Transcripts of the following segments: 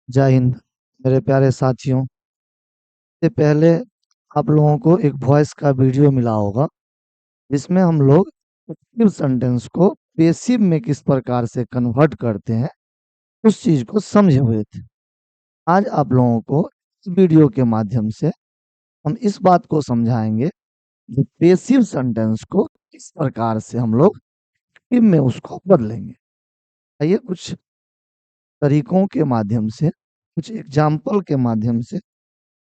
जय हिंद मेरे प्यारे साथियों। इससे पहले आप लोगों को एक वॉइस का वीडियो मिला होगा जिसमें हम लोग एक्टिव सेंटेंस को पेसिव में किस प्रकार से कन्वर्ट करते हैं उस चीज को समझे हुए थे। आज आप लोगों को इस वीडियो के माध्यम से हम इस बात को समझाएंगे कि पेसिव सेंटेंस को किस प्रकार से हम लोग एक्टिव में उसको बदलेंगे। आइए कुछ तरीकों के माध्यम से, कुछ एग्जाम्पल के माध्यम से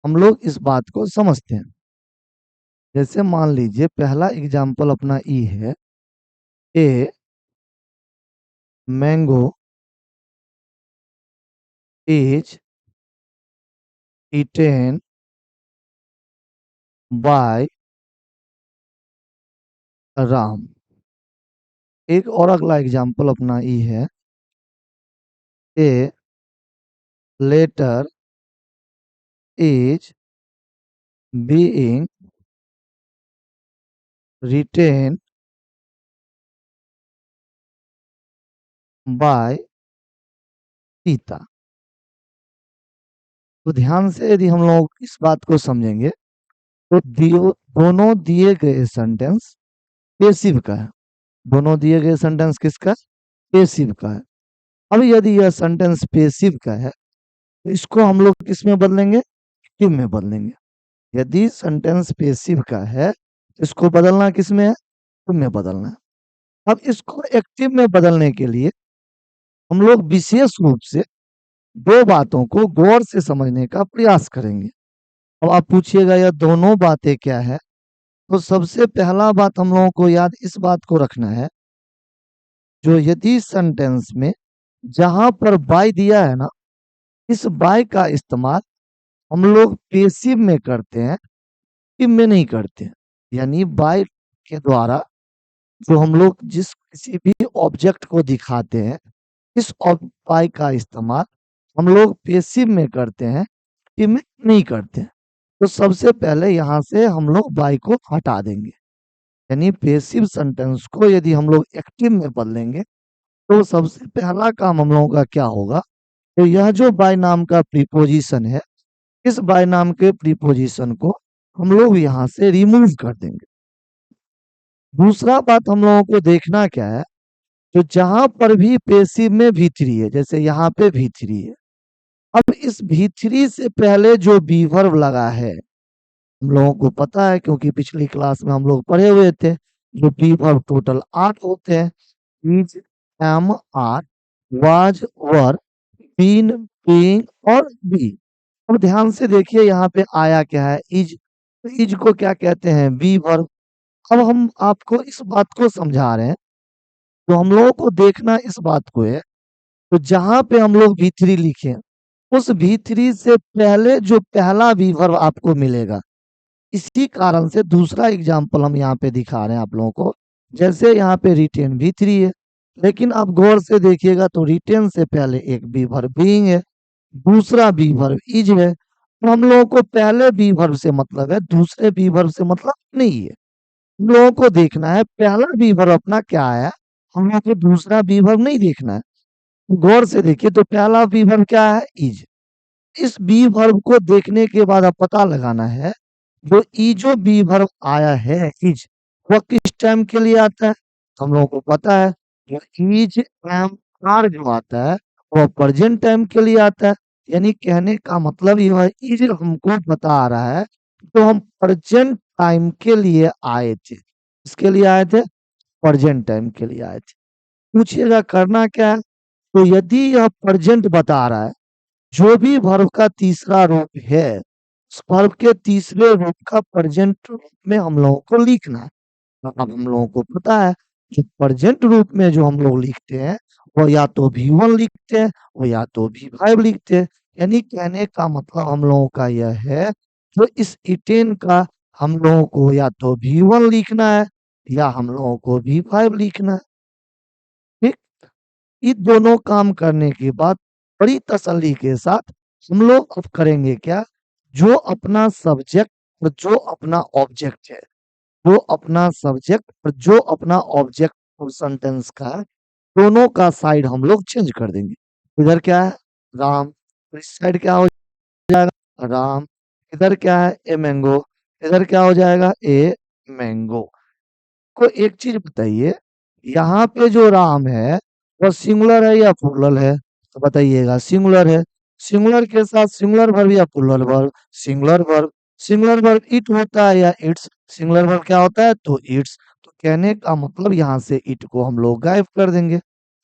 हम लोग इस बात को समझते हैं। जैसे मान लीजिए पहला एग्जाम्पल अपना ई है, a mango is eaten by Ram. एक और अगला एग्जाम्पल अपना ई है, a letter is being written by Sita. तो ध्यान से यदि हम लोग इस बात को समझेंगे तो दोनों दिए गए सेंटेंस पेसिव का है। दोनों दिए गए सेंटेंस किसका? पेसिव का है। अब यदि यह सेंटेंस पेसिव का है तो इसको हम लोग किस में बदलेंगे? एक्टिव में बदलेंगे। यदि सेंटेंस पेसिव का है तो इसको बदलना किस में है? एक्टिव में बदलना है। अब इसको एक्टिव में बदलने के लिए हम लोग विशेष रूप से दो बातों को गौर से समझने का प्रयास करेंगे। अब आप पूछिएगा यह दोनों बातें क्या है? तो सबसे पहला बात हम लोगों को याद इस बात को रखना है, जो यदि सेंटेंस में जहां पर बाय दिया है ना, इस बाय का इस्तेमाल हम लोग पेसिव में करते हैं, एक्टिव में नहीं करते हैं। यानी बाय के द्वारा जो हम लोग जिस किसी भी ऑब्जेक्ट को दिखाते हैं, इस बाय का इस्तेमाल हम लोग पेसिव में करते हैं, एक्टिव में नहीं करते हैं। तो सबसे पहले यहाँ से हम लोग बाय को हटा देंगे। यानी पेसिव सेंटेंस को यदि हम लोग एक्टिव में बदलेंगे तो सबसे पहला काम हम लोगों का क्या होगा? तो यह जो बाय नाम का प्रीपोजिशन है, इस बाय नाम के प्रीपोजिशन को हम लोग यहाँ से रिमूव कर देंगे। दूसरा बात हम लोगों को देखना क्या है, तो जहां पर भी पेसिव में भी3 है, जैसे यहाँ पे भी3 है, अब इस भी3 से पहले जो बी वर्ब लगा है हम लोगों को पता है, क्योंकि पिछली क्लास में हम लोग पढ़े हुए थे। जो बी वर्ब टोटल 8 होते हैं, is, am, are, was, were, been, being और बी। अब ध्यान से देखिए यहाँ पे आया क्या है? इज। तो इज को क्या कहते हैं? Be verb. अब हम आपको इस बात को समझा रहे हैं, तो हम लोगों को देखना इस बात को है, तो जहां पे हम लोग भी3 लिखे उस भी3 से पहले जो पहला बी वर्ब आपको मिलेगा। इसी कारण से दूसरा एग्जाम्पल हम यहाँ पे दिखा रहे हैं आप लोगों को। जैसे यहाँ पे रिटेन भी3 है, लेकिन आप गौर से देखिएगा तो रिटेन से पहले एक बी वर्ब बीइंग है, दूसरा बी वर्ब इज है। तो हम लोगों को पहले बी वर्ब से मतलब है, दूसरे बी वर्ब से मतलब नहीं है। हम लोगों को देखना है पहला बी वर्ब अपना क्या है, हम लोगों को दूसरा बी वर्ब नहीं देखना है। गौर से देखिए तो पहला बी वर्ब क्या है? इज। इस बी वर्ब को देखने के बाद अब पता लगाना है जो ई जो बी वर्ब आया है इज, वह किस टाइम के लिए आता है? हम लोगों को पता है जो इज एम आर जो आता है वह प्रेजेंट टाइम के लिए आता है। यानी कहने का मतलब यह है, इज हमको बता रहा है तो हम प्रेजेंट टाइम के लिए आए थे। इसके लिए आए थे, प्रेजेंट टाइम के लिए आए थे। पूछिएगा करना क्या है? तो यदि यह प्रेजेंट बता रहा है, जो भी वर्ब का तीसरा रूप है उस वर्ब के तीसरे रूप का प्रेजेंट रूप में हम लोगों को लिखना है। अब हम लोगों को पता है कि प्रेजेंट रूप में जो हम लोग लिखते हैं वो या तो भी1 लिखते हैं, वो या तो भी5 लिखते हैं। यानी कहने का मतलब हम लोगों का यह है, जो इस इटेन का हम लोगों को या तो भी1 लिखना है या हम लोगों को भी5 लिखना है। ठीक, ये दोनों काम करने के बाद बड़ी तसल्ली के साथ हम लोग अब करेंगे क्या? जो अपना सब्जेक्ट और जो अपना ऑब्जेक्ट है, जो अपना सब्जेक्ट और जो अपना ऑब्जेक्ट और सेंटेंस का है, दोनों का साइड हम लोग चेंज कर देंगे। इधर क्या है? राम, तो इस साइड क्या हो जाएगा राम, इधर क्या है ए मैंगो, इधर क्या हो जाएगा ए मैंगो। को एक चीज बताइए, यहाँ पे जो राम है वो सिंगुलर है या प्लूरल है? तो बताइएगा सिंगुलर है। सिंगुलर के साथ सिंगुलर वर्ब या plural verb? Singular verb. Singular verb it होता है या इट्स? सिंगुलर वर्ब क्या होता है? तो इट्स। तो कहने का मतलब यहाँ से इट को हम लोग गायब कर देंगे।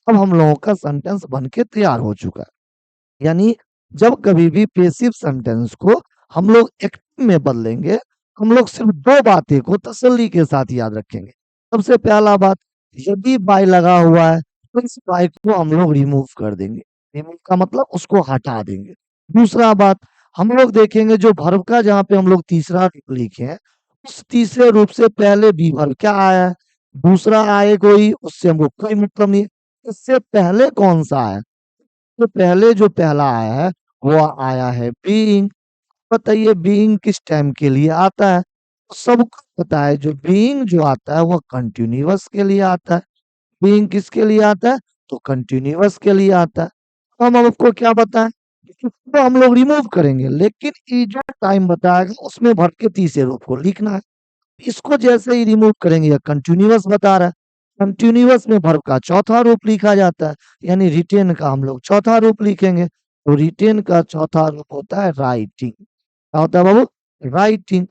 अब हम लोगों का सेंटेंस बन के तैयार हो चुका है। यानी जब कभी भी पैसिव सेंटेंस को हम लोग एक्टिव में बदलेंगे, हम लोग सिर्फ दो बातें को तसल्ली के साथ याद रखेंगे। सबसे पहला बात, यदि बाय लगा हुआ है तो इस बाय को हम लोग रिमूव कर देंगे। रिमूव का मतलब उसको हटा देंगे। दूसरा बात, हम लोग देखेंगे जो वर्ब का जहाँ पे हम लोग तीसरा रूप लिखे हैं, उस तीसरे रूप से पहले बी वर्ब क्या आया है? दूसरा आए कोई, उससे हमको कोई मतलब नहीं। इससे पहले कौन सा आया? तो पहले जो पहला आया है वो आया है बीइंग। बताइए बीइंग किस टाइम के लिए आता है? तो सबको पता है जो बीइंग जो आता है वो कंटिन्यूअस के लिए आता है। बीइंग किसके लिए आता है? तो कंटिन्यूअस के लिए आता है। तो हम आपको क्या बताएं, इसको हम लोग रिमूव करेंगे, लेकिन ये जो टाइम बताएगा उसमें वर्ब के तीसरे रूप को लिखना है। इसको जैसे ही रिमूव करेंगे, या कंटिन्यूअस बता रहा है, कंटिन्यूअस में वर्ब का चौथा रूप लिखा जाता है, यानी रिटेन का हम लोग चौथा रूप लिखेंगे। तो रिटेन का चौथा रूप होता है राइटिंग। क्या होता है बाबू? राइटिंग।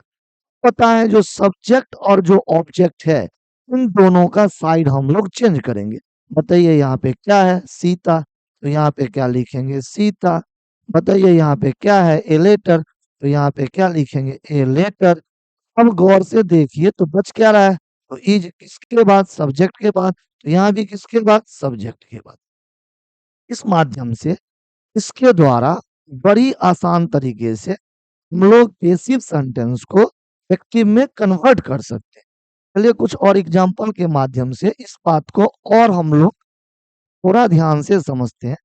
पता है जो सब्जेक्ट और जो ऑब्जेक्ट है, इन दोनों का साइड हम लोग चेंज करेंगे। बताइए यहाँ पे क्या है? सीता। तो यहाँ पे क्या लिखेंगे? सीता। बताइए यहाँ पे क्या है? A letter. तो यहाँ पे क्या लिखेंगे? A letter. अब गौर से देखिए तो बच क्या रहा है? तो इज किसके बाद? सब्जेक्ट के बाद। तो यहाँ भी किसके बाद? सब्जेक्ट के बाद। इस माध्यम से, इसके द्वारा बड़ी आसान तरीके से हम लोग पैसिव सेंटेंस को एक्टिव में कन्वर्ट कर सकते हैं। चलिए कुछ और एग्जांपल के माध्यम से इस बात को और हम लोग थोड़ा ध्यान से समझते हैं।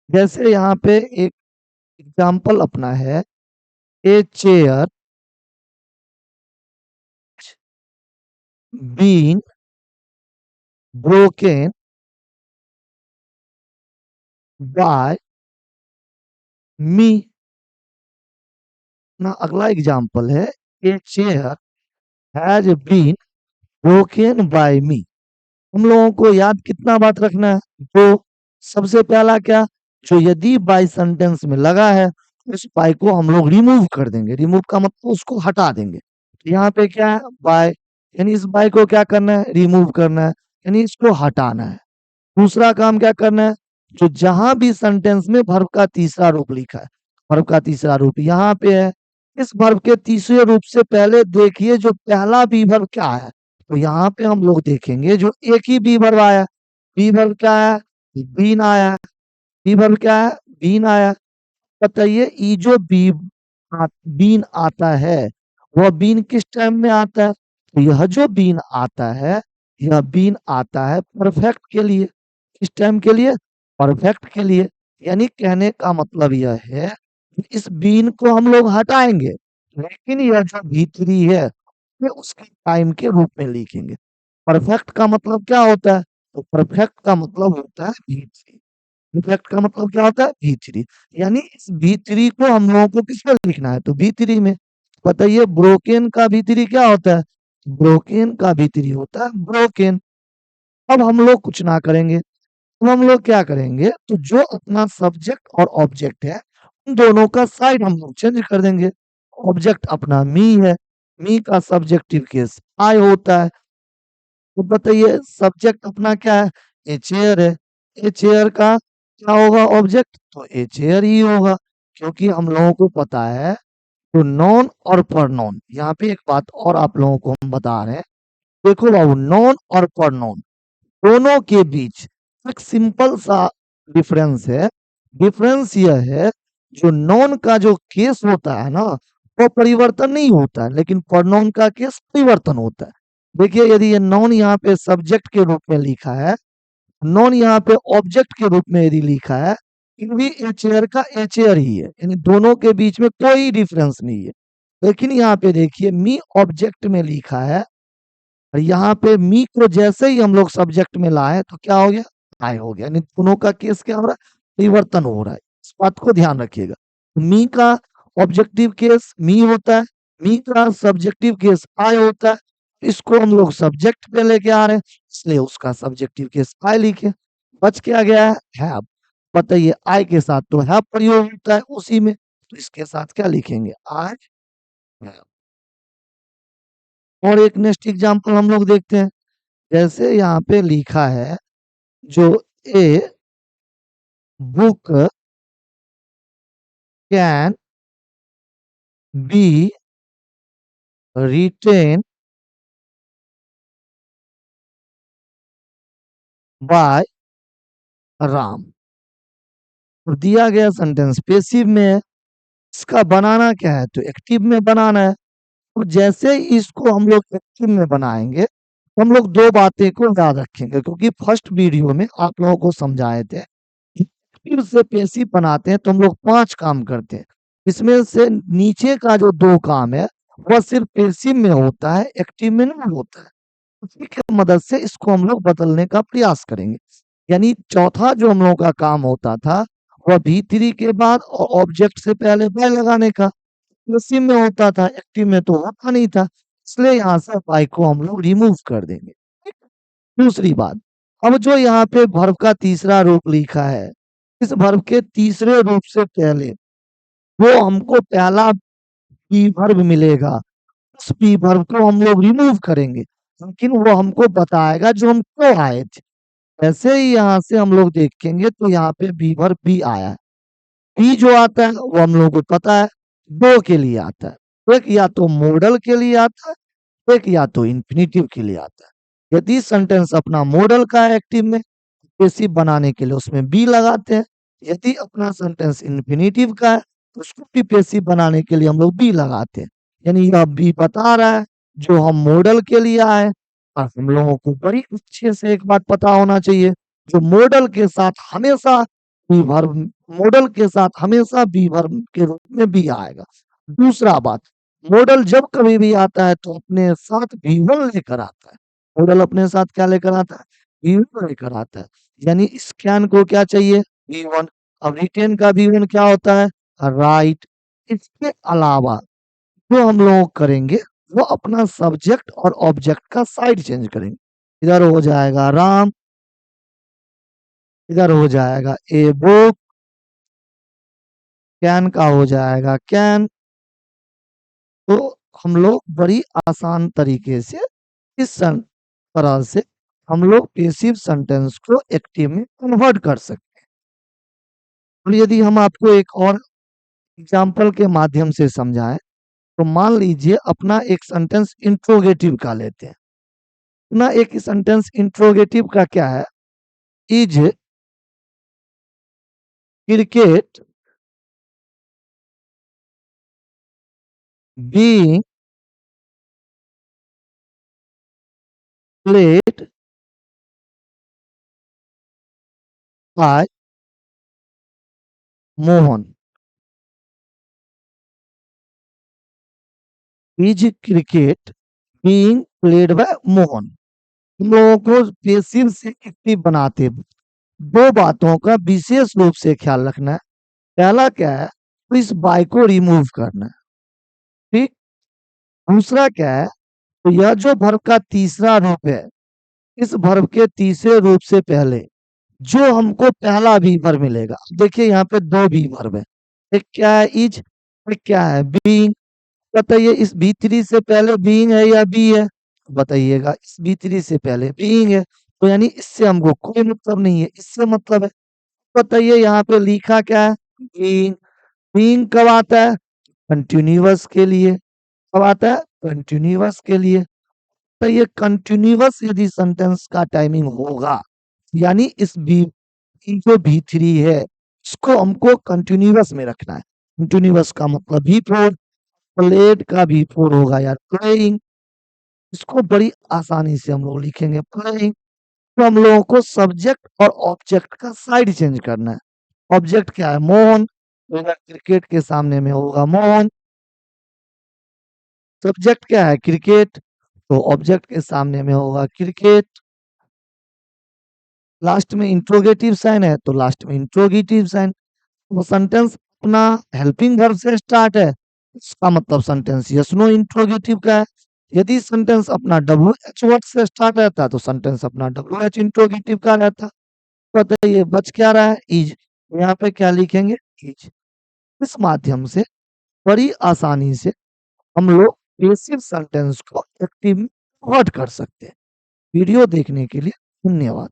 जैसे यहाँ पे एक एग्जांपल अपना है, a chair been broken by me. ना अगला एग्जांपल है, a chair has been broken by me. हम लोगों को याद कितना बात रखना है? तो सबसे पहला क्या, जो यदि बाय सेंटेंस में लगा है उस बाय को हम लोग रिमूव कर देंगे। रिमूव का मतलब उसको हटा देंगे। तो यहाँ पे क्या है? बाय, यानी इस बाय को क्या करना है? रिमूव करना है, यानी इसको हटाना है। दूसरा काम क्या करना है? जो जहां भी सेंटेंस में वर्ब का तीसरा रूप लिखा है, वर्ब का तीसरा रूप यहाँ पे है, इस वर्ब के तीसरे रूप से पहले देखिए जो पहला बी वर्ब क्या है। तो यहाँ पे हम लोग देखेंगे जो एक ही बी वर्ब आया। बी वर्ब क्या है? बीन आया। बी वर्ब क्या है? बीन आया। बताइए ये जो बीन आता है, वह बीन किस टाइम में आता है? तो यह जो बीन आता है, यह बीन आता है परफेक्ट के लिए। किस टाइम के लिए? परफेक्ट के लिए। यानी कहने का मतलब यह है कि इस बीन को हम लोग हटाएंगे, लेकिन यह जो भीतरी है ये उसके टाइम के रूप में लिखेंगे। परफेक्ट का मतलब क्या होता है? तो परफेक्ट का मतलब होता है भीतरी। परफेक्ट का मतलब क्या होता है? भीतरी। यानी इस भीतरी को हम लोगों को किस में लिखना है? तो भीतरी में। बताइए ब्रोकन का भीतरी क्या होता है? ब्रोकन का भीतरी होता है ब्रोकन। अब हम लोग कुछ ना करेंगे, अब हम लोग क्या करेंगे? तो जो अपना सब्जेक्ट और ऑब्जेक्ट है, उन दोनों का साइड हम लोग चेंज कर देंगे। ऑब्जेक्ट अपना मी है, मी का सब्जेक्टिव केस आई होता है। तो बताइए सब्जेक्ट अपना क्या है? ए चेयर है। ए चेयर का क्या होगा ऑब्जेक्ट? तो ए चेयर ही होगा, क्योंकि हम लोगों को पता है तो नॉन और प्रनॉन। यहाँ पे एक बात और आप लोगों को हम बता रहे हैं, देखो बाबू नॉन और प्रनॉन दोनों के बीच एक सिंपल सा डिफरेंस है। डिफरेंस यह है, जो नॉन का जो केस होता है ना, वो परिवर्तन नहीं होता है, लेकिन प्रोनाउन का केस परिवर्तन होता है। देखिए यदि ये नॉन यहाँ पे सब्जेक्ट के रूप में लिखा है, नॉन यहाँ पे ऑब्जेक्ट के रूप में यदि लिखा है, फिर भी ए चेयर का ए चेयर ही है, यानी दोनों के बीच में कोई डिफरेंस नहीं है। लेकिन यहाँ पे देखिए मी ऑब्जेक्ट में लिखा है, और यहाँ पे मी को जैसे ही हम लोग सब्जेक्ट में लाए तो क्या हो गया? आई हो गया, यानी दोनों का केस क्या हो रहा है? परिवर्तन हो रहा है। इस बात को ध्यान रखिएगा। मी का ऑब्जेक्टिव केस मी होता है, मी का सब्जेक्टिव केस आई होता है। इसको हम लोग सब्जेक्ट पे लेके आ रहे हैं, इसलिए उसका सब्जेक्टिव केस आई लिखे। बच क्या गया है? हैव। बताइए, आई के साथ तो हैव प्रयोग होता है उसी में, तो इसके साथ क्या लिखेंगे? I have. और एक नेक्स्ट एग्जांपल हम लोग देखते हैं। जैसे यहाँ पे लिखा है, जो a book can be written by Ram. और दिया गया सेंटेंस पेसिव में है, इसका बनाना क्या है? तो एक्टिव में बनाना है। और जैसे ही इसको हम लोग एक्टिव में बनाएंगे, तो हम लोग दो बातें को याद रखेंगे, क्योंकि फर्स्ट वीडियो में आप लोगों को समझाए थे कि एक्टिव से पेसिव बनाते हैं तो हम लोग 5 काम करते हैं। इसमें से नीचे का जो 2 काम है, वह सिर्फ पेसिव में होता है, एक्टिव में नहीं होता है। उसी की मदद से इसको हम लोग बदलने का प्रयास करेंगे। यानी चौथा जो हम लोगों का काम होता था, वह भी3 के बाद और ऑब्जेक्ट से पहले बाय लगाने का। पेसिव में होता था, एक्टिव में तो होता नहीं था, इसलिए यहाँ से बाय को हम लोग रिमूव कर देंगे। ठीक? दूसरी बात, अब जो यहाँ पे वर्ब का तीसरा रूप लिखा है, इस वर्ब के तीसरे रूप से पहले वो हमको पहला बी वर्ब मिलेगा, उस बी वर्ब को हम लोग रिमूव करेंगे, लेकिन वो हमको बताएगा जो हम क्यों आए थे। ऐसे ही यहाँ से हम लोग देखेंगे तो यहाँ पे बी वर्ब बी आया है। बी जो आता है वो हम लोगों को पता है, 2 के लिए आता है। एक या तो मॉडल के लिए आता है, एक या तो इंफिनिटिव के लिए आता है। यदि सेंटेंस अपना मॉडल का है एक्टिव में, पेसिव बनाने के लिए उसमें बी लगाते हैं। यदि अपना सेंटेंस इंफिनिटिव का है, तो उसको भी पेसिव बनाने के लिए हम लोग बी लगाते हैं। यानी यह बी बता रहा है जो हम मॉडल के लिए आए। और हम लोगों को बड़ी अच्छे से एक बात पता होना चाहिए, जो मॉडल के साथ हमेशा बी वर्ब, मॉडल के साथ हमेशा बी वर्ब के रूप में बी आएगा। दूसरा बात, मॉडल जब कभी भी आता है तो अपने साथ बी वन लेकर आता है। मॉडल अपने साथ क्या लेकर आता है? बी वन लेकर आता है। यानी स्कैन को क्या चाहिए? B one. अब रिटेन का बी वन क्या होता है? राइट। इसके अलावा जो हम लोग करेंगे, वो अपना सब्जेक्ट और ऑब्जेक्ट का साइड चेंज करेंगे। इधर हो जाएगा राम, इधर हो जाएगा ए बुक, कैन का हो जाएगा कैन। तो हम लोग बड़ी आसान तरीके से इस तरह से हम लोग पेसिव सेंटेंस को एक्टिव में कन्वर्ट कर सकते हैं। और यदि हम आपको एक और एग्जाम्पल के माध्यम से समझाएं, तो मान लीजिए अपना एक सेंटेंस इंट्रोगेटिव का लेते हैं। अपना एक सेंटेंस इंट्रोगेटिव का क्या है? Is cricket being played by Mohan. Is cricket being played by Mohan. हम लोगों को पेसिव से एक्टिव बनाते हैं, दो बातों का विशेष रूप से ख्याल रखना है। पहला क्या है? तो इस बाय को रिमूव करना है। ठीक। दूसरा क्या है? तो यह जो वर्ब का तीसरा रूप है, इस वर्ब के तीसरे रूप से पहले जो हमको पहला बी वर्ब मिलेगा। देखिए यहाँ पे 2 बी वर्ब है, एक क्या है? इज, एक क्या है? बीइंग। बताइए, इस बी3 से पहले बीइंग है या बी है? बताइएगा, इस बी3 से पहले बीइंग है, तो यानी इससे हमको कोई मतलब नहीं है, इससे मतलब है। बताइए यहाँ पे लिखा क्या है? बीइंग। बीइंग कब आता है? कंटिन्यूअस के लिए। कब आता है? कंटिन्यूअस के लिए। तो ये कंटिन्यूअस यदि सेंटेंस का टाइमिंग होगा, यानी इस बी जो बी3 है, इसको हमको कंटिन्यूअस में रखना है। कंटिन्यूअस का मतलब बी4। प्लेड का बी4 होगा यार प्लेइंग। इसको बड़ी आसानी से हम लोग लिखेंगे प्लेइंग। तो हम लोगों को सब्जेक्ट और ऑब्जेक्ट का साइड चेंज करना है। ऑब्जेक्ट क्या है? मोहन, तो इधर क्रिकेट के सामने में होगा मोहन। सब्जेक्ट क्या है? क्रिकेट, तो ऑब्जेक्ट के सामने में होगा क्रिकेट। लास्ट में इंट्रोगेटिव साइन है, तो लास्ट में इंट्रोगेटिव साइन। वो सेंटेंस अपना हेल्पिंग वर्ब से स्टार्ट है, इसका मतलब सेंटेंस यस नो इंट्रोगेटिव का है। यदि सेंटेंस अपना डब्ल्यू एच वर्ड से स्टार्ट रहता है तो सेंटेंस अपना डब्ल्यू एच इंट्रोगेटिव का रहता। बताइए बच क्या रहा है, इज। यहाँ पे क्या लिखेंगे, इज। इस माध्यम से बड़ी आसानी से हम लोग पेसिव सेंटेंस को एक्टिव में कन्वर्ट कर सकते हैं। वीडियो देखने के लिए धन्यवाद।